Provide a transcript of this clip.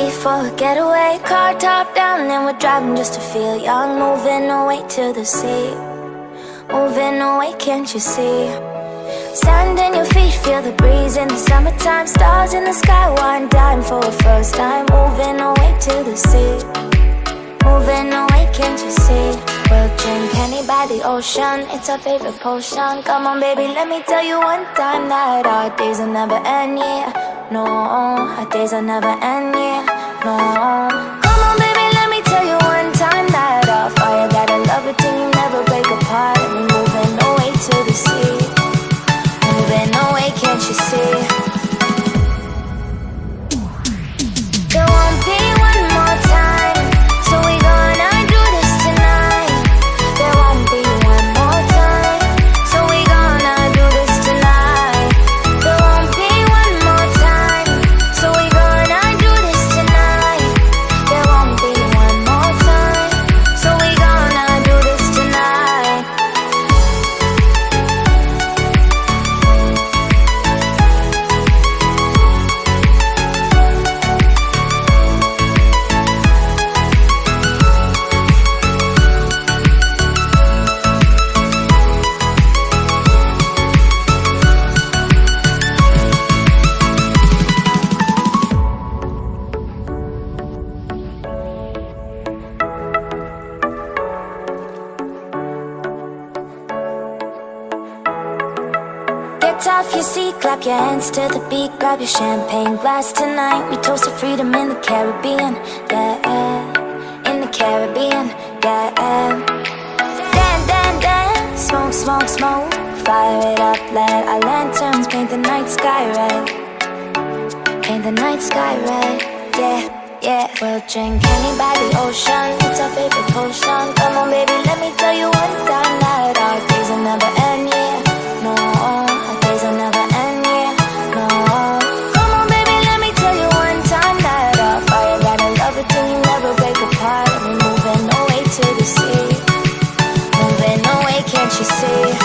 leave for a getaway, car top down and we're driving just to feel young. Moving away to the sea, moving away, can't you see? Sand in your feet, feel the breeze in the summertime. Stars in the sky, one dime for a first time. Moving away to the sea, moving away, can't you see? We'll drink honey by the ocean, it's our favorite potion. Come on baby, let me tell you one time that our days will never end, yeah. No, our days will never end, yeah. No. Come on baby, let me tell you one time that our fire got a love it till you never break apart. And we're moving away to the sea, moving away, can't you see? There won't be one more time, so we gonna do this tonight. There won't be one more time, so we gonna do this tonight. There won't be one more time, so we gonna do this tonight. There won't be one more time, so we gonna do this tonight. Get off your seat, clap your hands to the beat. Grab your champagne glass tonight. We toast to freedom in the Caribbean, yeah. In the Caribbean, yeah. Dance, dance, dance, smoke, smoke, smoke. Fire it up, let our lanterns paint the night sky red. Paint the night sky red, yeah, yeah. We'll drink honey by the ocean, it's our favorite potion. Come on baby, let me tell you one time that our days will never end, yeah. No, our days will never end, yeah. No. Come on baby, let me tell you one time that our fire got a love it till you never break apart. And we're moving away to the sea, moving away, can't you see?